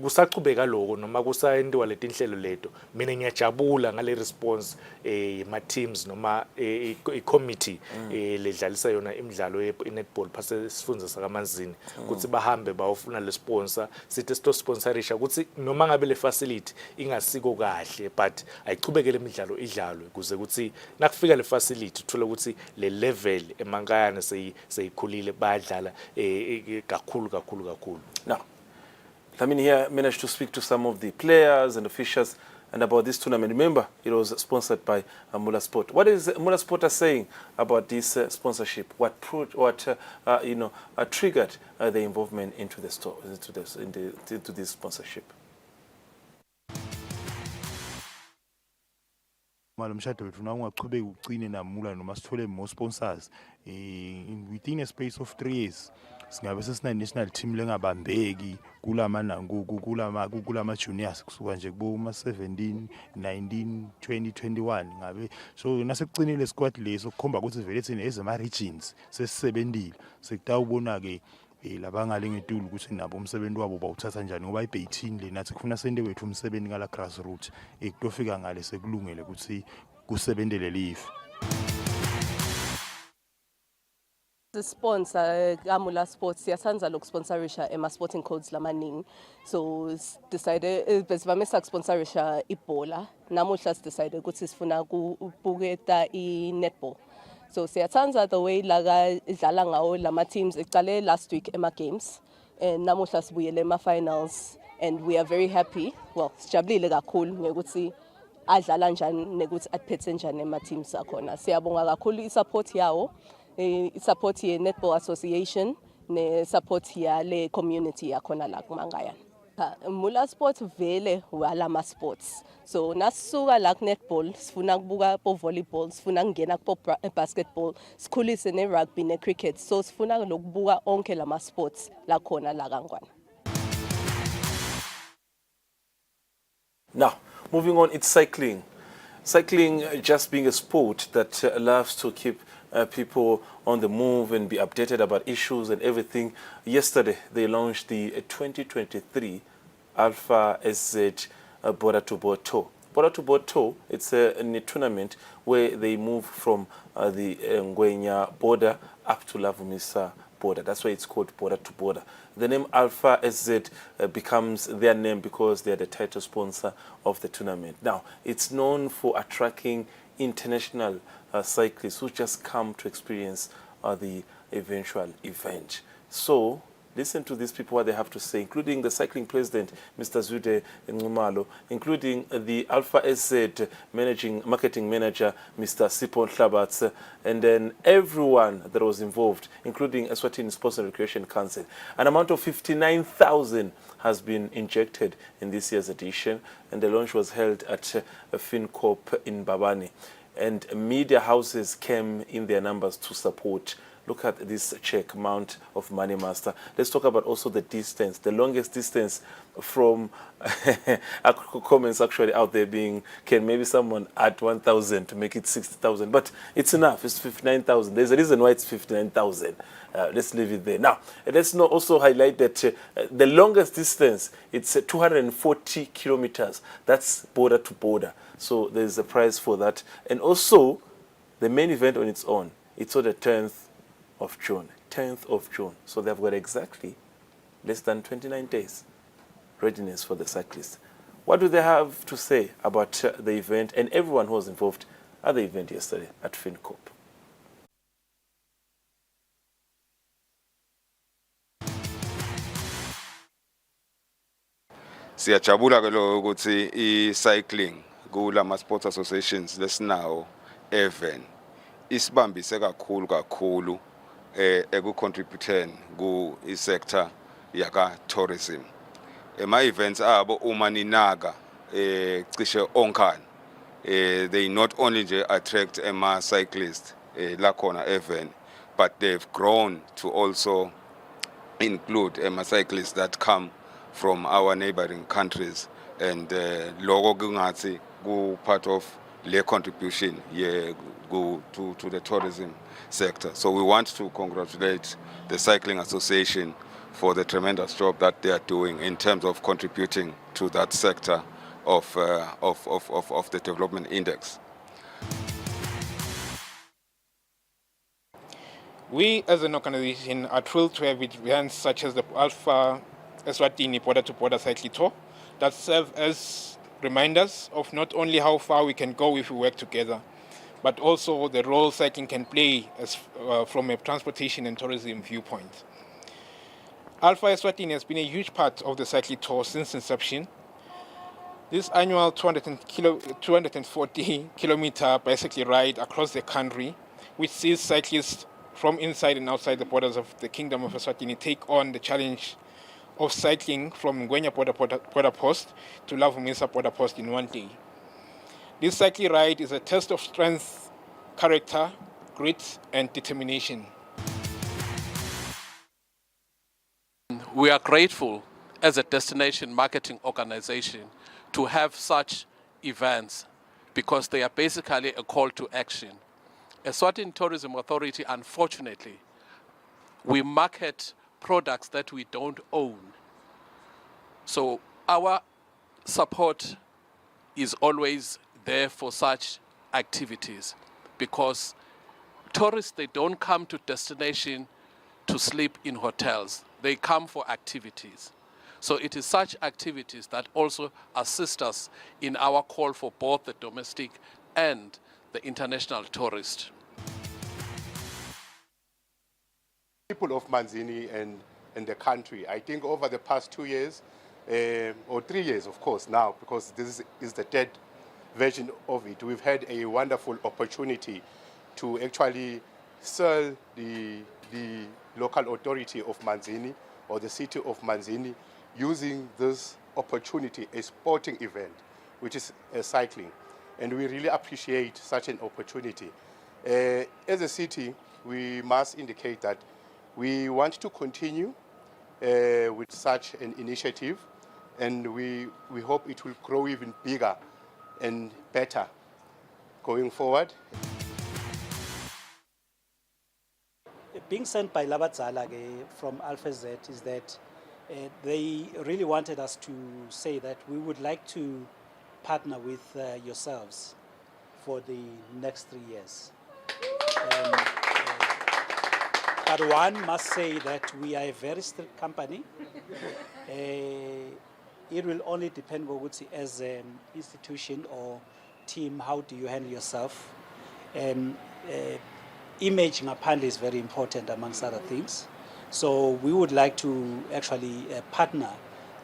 kusaqhubeka lokho noma kusayendiwa letinhlelo leto mina ngiyajabula ngale response ma teams noma i-committee ledlalisa yona imidlalo ye-netball phase sifundza sakaManzini ukuthi bahambe bawufuna le sponsor sithi sto sponsorisha ukuthi noma ngabe le facility ingasiko kahle but ayichubekele imidlalo idlalwe kuze ukuthi nakufika le facility uthola ukuthi le level eMangayane seyikhulile bayadlala kakhulu. Now I mean, here managed to speak to some of the players and officials and about this tournament. Remember, it was sponsored by Mula Sport. What is Mula Sport saying about this sponsorship? What triggered the involvement into the store, into this sponsorship? Malumshado wethu ungaqhubeka ucine namula noma sithole more sponsors within a space of 3 years. Singabe sesina national team lengabambeki kulama juniors kusuka nje kuboma 17 19 20 21 ngabe so nasekucinile squad leso kukhomba ukuthi vele thina ezema regions sesisebenzile sekutawubona ke labangale ngetulu ukuthi nabo umsebenzi wabo bawuthatha njani ngoba i18 le nathi kufuna sende wethu umsebenzi ngala grassroots ekutofika ngale sekulungele ukuthi kusebenzele life. The sponsor Mula Sports yasanza lokusponsorisha ema-sporting codes lamaningi so decided besivamisa kusponsorisha ibhola namuhla decided ukuthi sifuna ukubuketa i-netball so siyathanda the way laga idlala ngawo lama teams ecale last week ema-games and namuhla sibuyele ema-finals and we are very happy well sijabulile kakhulu ngekuthi adlala njani nekuthi atiphethe njani ema-teams akhona siyabonga kakhulu i-support yawo i-support ye-Netball Association ne-support yale community yakhona la kumangayana. Mula Sports vele walama sports. So nasuka la netball, sifuna kubuka po volleyball, sifuna ngena po basketball, sikhulise ne-rugby ne-cricket. So sifuna lokubuka onke lama sports la khona la Kangwane. Now, moving on, it's cycling. Cycling just being a sport that loves to keep people on the move and be updated about issues and everything. Yesterday, they launched the 2023 Alpha SZ Border to Border Tour. Border to Border Tour, it's a tournament where they move from the Ngwenya border up to Lavumisa border. That's why it's called Border to Border. The name Alpha SZ becomes their name because they are the title sponsor of the tournament. Now, it's known for attracting international cyclists who just come to experience the eventual event. So, listen to these people, what they have to say, including the cycling president, Mr. Zude Ngumalo, including the Alpha SZ marketing manager, Mr. Sipon Hlabatz, and then everyone that was involved, including Eswatini Sports and Recreation Council. An amount of 59,000 has been injected in this year's edition, and the launch was held at FinCorp in Babani. And media houses came in their numbers to support. Look at this check amount of Money Master. Let's talk about also the distance, the longest distance from comments actually out there being, can maybe someone add 1,000 to make it 60,000, but it's enough, it's 59,000. There's a reason why it's 59,000. Let's leave it there. Now, let's also highlight that the longest distance, it's 240 kilometers. That's border to border. So there's a prize for that. And also, the main event on its own, it's on the 10th of June. 10th of June. So they've got exactly less than 29 days readiness for the cyclists. What do they have to say about the event and everyone who was involved at the event yesterday at FinCorp? Siyajabula ke lo ukuthi i-cycling kulama sports associations lesinawo even isibambise kakhulu ekucontributing ku i-sector yaka tourism. Ema events abo uma ninaka cishe onkana they not only nje attract ema cyclists la khona even, but they've grown to also include ema cyclists that come from our neighboring countries, and logo kungathi ku part of their contribution to the tourism sector. So we want to congratulate the Cycling Association for the tremendous job that they are doing in terms of contributing to that sector of the development index. We as an organization are thrilled to have events such as the Alpha Eswatini Border to Border Cycling Tour that serve as reminders of not only how far we can go if we work together, but also the role cycling can play as, from a transportation and tourism viewpoint. Alpha Eswatini has been a huge part of the cycling tour since inception. This annual 240 kilometer bicycle ride across the country, which sees cyclists from inside and outside the borders of the Kingdom of Eswatini take on the challenge of cycling from Ngwenya border post to Lavumisa border post in one day. This cycling ride is a test of strength, character, grit, and determination. We are grateful as a destination marketing organization to have such events because they are basically a call to action. Eswatini Tourism Authority, unfortunately, we market products that we don't own. So our support is always there for such activities because tourists, they don't come to destination to sleep in hotels. They come for activities. So it is such activities that also assist us in our call for both the domestic and the international tourist. People of Manzini and the country, I think over the past 2 years, or 3 years, of course, now, because this is the third version of it, we've had a wonderful opportunity to actually sell the the local authority of Manzini or the city of Manzini using this opportunity, a sporting event, which is cycling. And we really appreciate such an opportunity. As a city, we must indicate that we want to continue with such an initiative, and we hope it will grow even bigger and better going forward. Being sent by Labadzala from Alpha Z is that they really wanted us to say that we would like to partner with yourselves for the next 3 years. But one must say that we are a very strict company. It will only depend on as an institution or team, how do you handle yourself. Image ngaphandle is very important amongst other things. So we would like to actually partner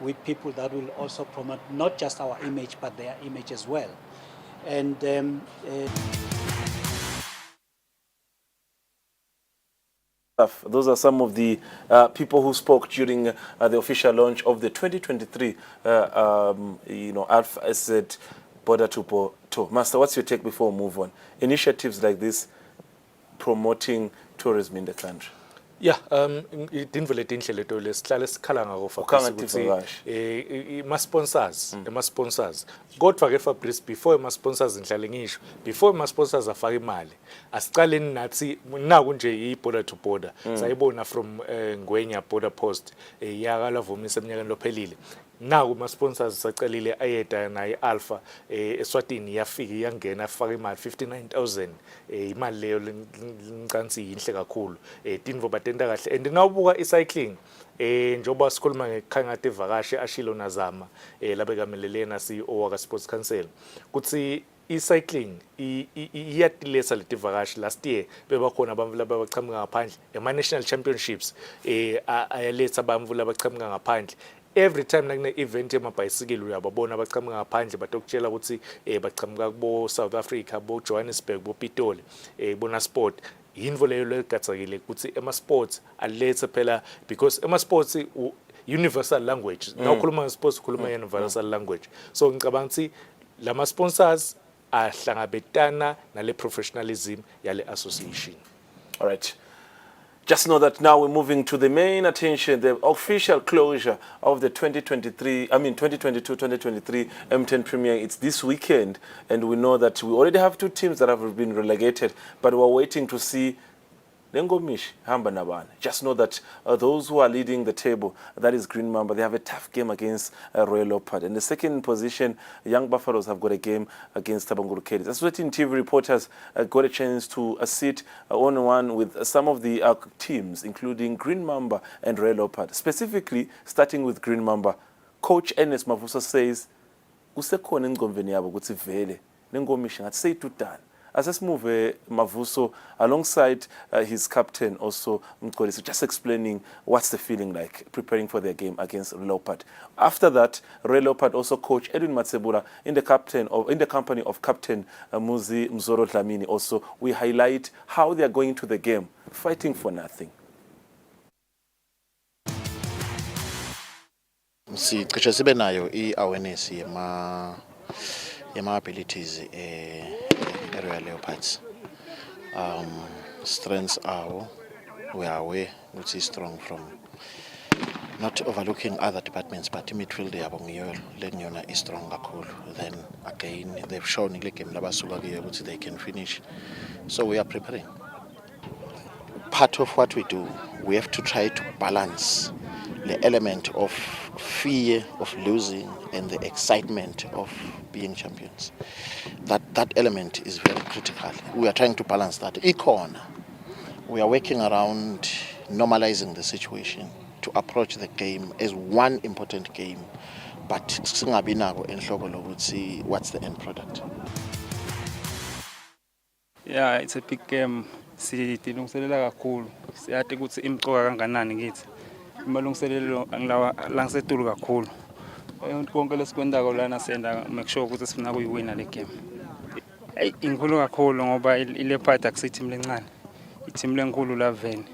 with people that will also promote not just our image, but their image as well. And those are some of the people who spoke during the official launch of the 2023 Alpha Asset Border to Tour. Master, what's your take before we move on? Initiatives like this promoting tourism in the country. Yeah, idinvo letinhle to lesihlale sikhala ngako Fabrice ma-sponsors ama-sponsors kodwa ke Fabrice before ama-sponsors ngihlale ngisho before ama-sponsors afaka imali asicaleni nathi naku nje i-border to border sayibona from Ngwenya border post yakala vumisa eminyakeni lophelile naku ama-sponsors sacalile ayeda naye Alpha Eswatini yafika yangena afaka imali 59,000 imali leyo lincansi inhle kakhulu tinvo batenda kahle and nawubuka icycling njoba sikhuluma ngekhangathi evakashe ashilo nazama labekamelele na CEO waka Sports Council kuthi i-cycling iyatilesa leti vakashi last year bebakhona abamvu labaqhamuka ngaphandle ema-national championships ayaletha abamvu labaqhamuka ngaphandle. Every time nakune event yamabhayisikili uyababona abaqhamuka ngaphandle batokutshela ukuthi baqhamuka kubo South Africa bo Johannesburg bo Pitoli bona sport yinvo leyo legatsakile ukuthi ema-sports alethe phela because ema-sports universal language nawukhuluma nge-sports ukhuluma universal language so ngicabanga ukuthi lama-sponsors ahlangabetana nale professionalism yale association. All right. Just know that now we're moving to the main attention, the official closure of the 2022-2023 M10 Premier. It's this weekend, and we know that we already have 2 teams that have been relegated, but we're waiting to see Nengomish, Hamba Nabane. Just know that those who are leading the table, that is Green Mamba, they have a tough game against Royal Leopard. In the second position, Young Buffaloes have got a game against Tabanguru Kedis. Eswatini TV reporters got a chance to sit one-on-one with some of the teams, including Green Mamba and Royal Leopard. Specifically, starting with Green Mamba, Coach Ernest Mavuso says, "Kusekhona ingqombeni yabo ukuthi vele nengomishi ngathi seyitudana." As let's move Mavuso alongside his captain also Mkolisi, just explaining what's the feeling like preparing for their game against Leopard. After that, Royal Leopard also coach Edwin Matsebula in the company of Captain Muzi Mzoro Dlamini. Also, we highlight how they are going to the game, fighting for nothing. Sicishe sibe nayo i-awareness abilities Royal Leopards. Strengths are we are aware which is strong from not overlooking other departments, but midfield yabo is strong kakhulu. Then again they've shown in the game which they can finish. So we are preparing. Part of what we do, we have to try to balance the element of fear of losing and the excitement of being champions. That element is very critical. We are trying to balance that. Econ, we are working around normalizing the situation to approach the game as one important game, but singabi nako enhloko lokuthi what's the end product. Yeah, it's a big game. Silungiselela kakhulu. Siyathi ukuthi imcoka kanganani kithi. Imalungiselelo la ngisetulu kakhulu. Konke lesikwendako lana senda make sure ukuthi sifuna kuyiwina le game. Inkulu kakhulu ngoba iLeopard akusithi imlencane. i-team lenkulu la vele.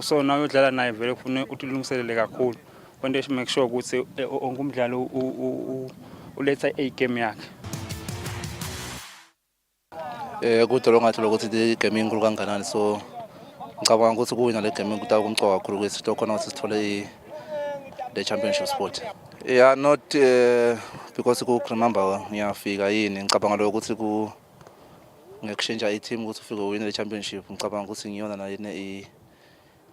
So nawe udlala naye vele kufanele utilungiselele kakhulu. Kwente make sure ukuthi onke umdlalo uletha i-game yakhe. Kudolo ngathi lokuthi igame inkulu kanganani, so ngicabanga ukuthi kuwina le game kutaka kumcoka kakhulu ukuthi sikhona ukuthi sithole the championship spot. Yeah, not because ku remember ngiyafika yini, ngicabanga lokho ukuthi ngekushintsha i-team ukuthi ufike uwine le championship. Ngicabanga ukuthi ngiyona na yini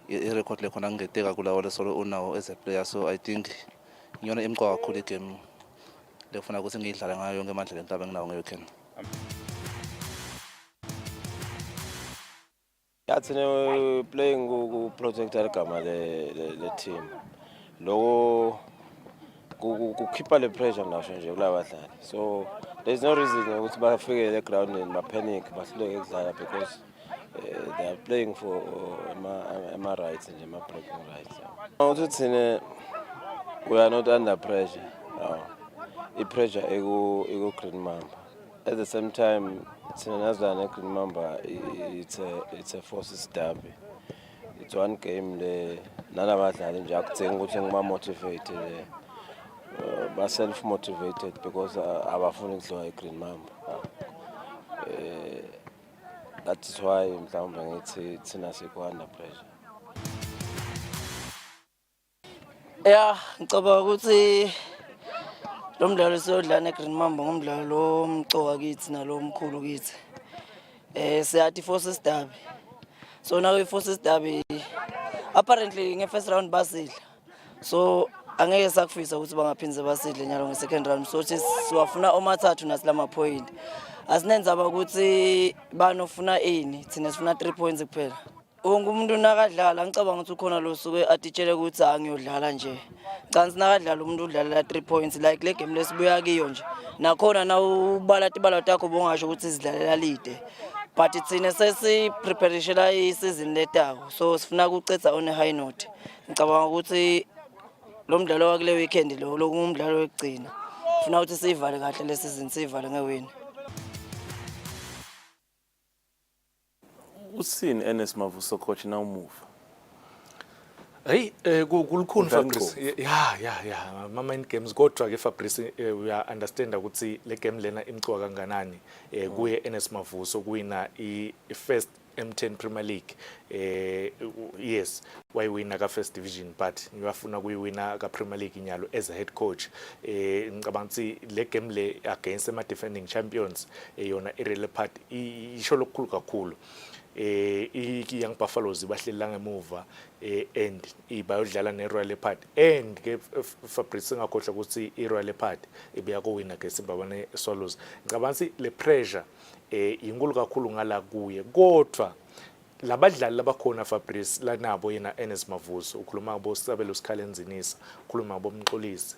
i-record lekhona ngingeteka kulawo lesolo unawo as a player, so I think ngiyona imcoka kakhulu igame lekufuna ukuthi ngiyidlale ngayo yonke amandla lentaba enginawo ngeweekend. Yathina playing ku-protect igama le team. Loko kukhipha le pressure ngisho nje kulabadlali. So there's no reason ukuthi bafike le ground and panic bahluleke ukudlala because they are playing for my rights and my breaking rights. Ukuthi we are not under pressure. I-pressure ego Green Mamba. At the same time, Temidlalo Green Mamba, it's a forces derby. It's one game le nalabadlali nje akuthenga ukuthi ngima-motivated, ba-self-motivated because abafuni ukudliwa i-Green Mamba. That is why mhlawumbe ngithi thina sikho under pressure. Yeah, ngicabanga ukuthi lo mdlalo siyodlala neGreen Mamba ngomdlalo lo mcoka kithi nalo omkhulu kithi. Siyathi forces derby. So now i-forces derby apparently nge-first round basidla. So angeke sakufisa ukuthi bangaphindze basidle nyalo nge-second round. So siwafuna omathathu nasilama point. Asinenza ukuthi banofuna ini, thina sifuna 3 points kuphela. Wonke umuntu nakadlala ngicabanga ukuthi ukhona lo suke atitshele ukuthi angiyodlala nje. Cansi nakadlala umuntu udlalela 3 points like le game lesibuya kiyo nje. Nakhona na ubala tibala takho bongasho ukuthi sidlalela lide. But thina sesiprepareshela i-season letako. So sifuna ukucetha on a high note. Ngicabanga ukuthi lo mdlalo wa kule weekend lo ngumdlalo wekugcina. Sifuna ukuthi sivale kahle le season sivale ngewini. Usini Ernest Mavuso coach now move. Hey, kulukhuni Fabrice. Yeah. Mama in games kodwa ke Fabrice we understand ukuthi le game lena imcoka kanganani kuye Ernest Mavuso kuwina I first M10 Premier League. Yes, why wina ka first division but ngiyafuna kuyiwina ka Premier League inyalo as a head coach. Ngicabanga ukuthi le game le against ama defending champions yona irele part isho lokukhulu kakhulu. I-Young Buffaloes bahleli ngemuva and ibayodlala neRoyal Leopard and ke Fabrice ngakhohlwa ukuthi iRoyal Leopard ibiya kuwina ke Zimbabwe Swallows. Ngicabanga le pressure inkulu kakhulu ngala kuye kodwa labadlali labakhona Fabrice lanabo yena Ernest Mavuso ukhuluma ngabo Sabelo Sikhalenzinisa ukhuluma ngabo Mxolisi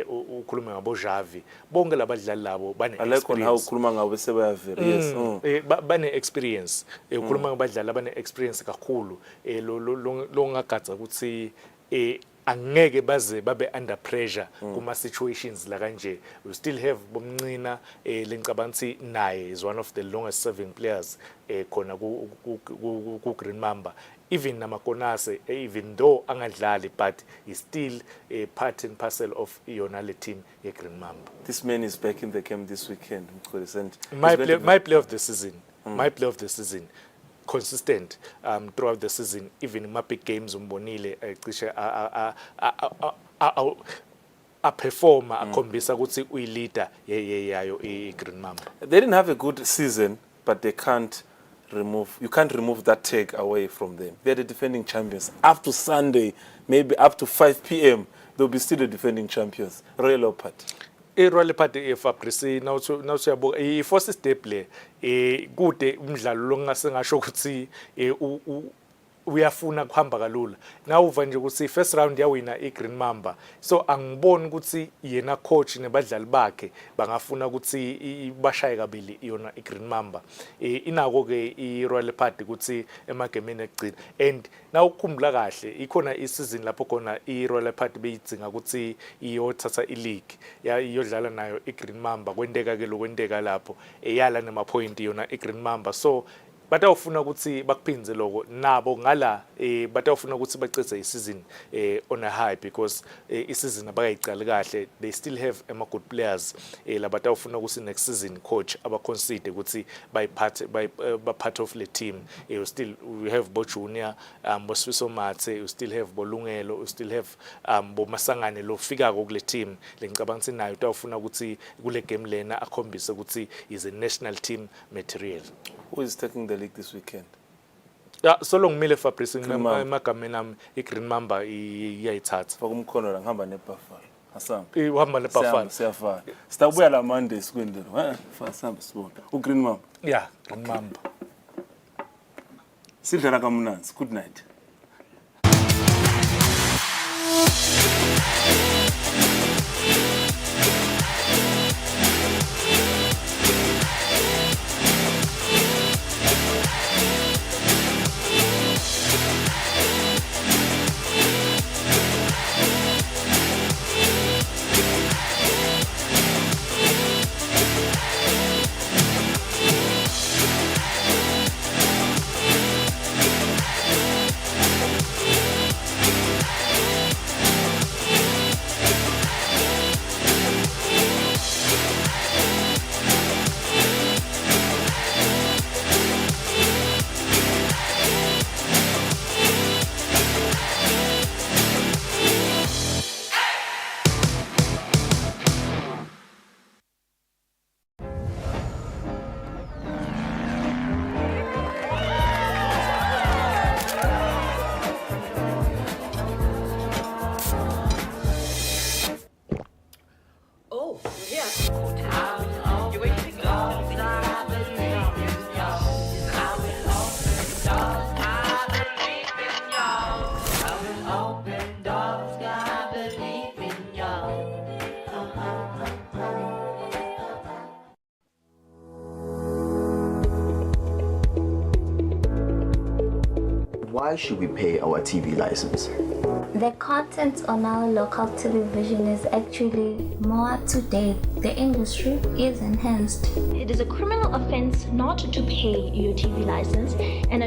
ukhuluma ngabo Javi bonke labadlali labo bane experience how ukhuluma ngabo sebayavela yes bane experience ukhuluma ngabadlali bane experience kakhulu lo ngagadza ukuthi angeke baze babe under pressure kuma situations la kanje. We still have bomncina lencabanga naye is one of the longest serving players khona ku Green Mamba. Even namakonase even though angadlali but he's still a part and parcel of yona le team ye Green Mamba. This man is back in the camp this weekend. My play of the season. My play of the season. Consistent throughout the season, even in my big games umbonile cishe a performer akhombisa ukuthi uyi leader yayo iGreen Mamba. They didn't have a good season but you can't remove that tag away from them. They're the defending champions. Up to Sunday, maybe up to 5 p.m. they'll be still the defending champions. Royal Leopard. Royal Leopard Fabrice nawuyabuka i-forces step le kude umdlalo lo ngasengasho ukuthi uyafuna kuhamba kalula. Nawuva nje ukuthi first round yawina iGreen Mamba. So angiboni ukuthi yena coach nebadlali bakhe bangafuna ukuthi bashaye kabili yona iGreen Mamba. Inako ke iRoyal Leopard ukuthi emagemeni ekugcina. And nawukhumbula kahle ikhona isizini lapho khona iRoyal Leopard beyidzinga ukuthi iyothatha ileague. Iyodlala nayo iGreen Mamba kwenteka ke lokwenteka lapho eyala nema point yona iGreen Mamba. So batawufuna ukuthi bakuphinze lokho nabo ngala batawufuna ukuthi bacithe isizini on a high because isizini abakayiqali kahle. They still have good players la batawufuna ukuthi next season coach abaconsider ukuthi by part of the team. You still we have Bo Junior, Bosfiso Mate, you still have Bolungelo, you still have Bo Masangane lo fika kule team lengicabanga ukuthi nayo utawufuna ukuthi kule game lena akhombise ukuthi is a national team material. Who is taking the league this weekend? Yeah, so long Mile Fabrice magameni ami iGreen Mamba iyayithatha. Fakumkhono la ngihamba neBuffalo. Asamba. Uhamba neBuffalo. Siyafa. Sitabuya la Monday sikwendelo. Fasamba sibona. uGreen Mamba. Yeah, Green Mamba. Sidlala kamnanzi. Good night. Why should we pay our TV license? The content on our local television is actually more up to date. The industry is enhanced. It is a criminal offense not to pay your TV license and a